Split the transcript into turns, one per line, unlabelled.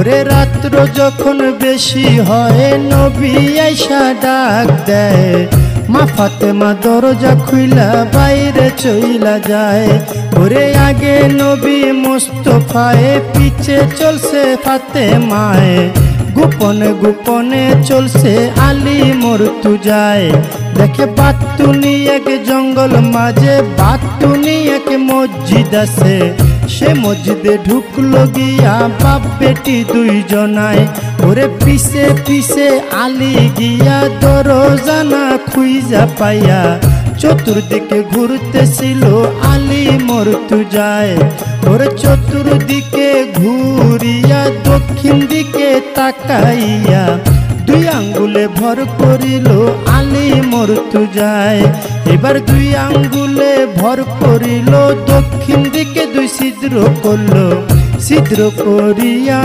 ওরে রাত্র যখন বেশি হয় নবী আইসা ডাক দেয়, মা ফাতেমা দরজা খুইলা বাইরে চইলা যায়। ওরে আগে নবী মুস্তফায়ে পিছে চলছে ফাতেমায়ে, গোপনে গোপনে চলছে আলী মর্তুজায়। দেখে বাতুনি এক জঙ্গল মাঝে বাতুনি এক মসজিদ আছে, সে মসজিদে ঢুকলো গিয়া বাপ বেটি দুইজনায়। ওরে পিছে পিছে আলী গিয়া দরজানা খুইজা পাইয়া, চতুর্দিকে ঘুরতেছিল আলী মর্তুজায়। ওরে চতুর্দিকে ঘুরিয়া দক্ষিণ দিকে তাকাইয়া, দুই আঙ্গুলে ভর করিল আলী মর্তুজায়। এবার দুই আঙ্গুলে ভর করিল দক্ষিণ দিকে দুই ছিদ্র করল, ছিদ্র করিয়া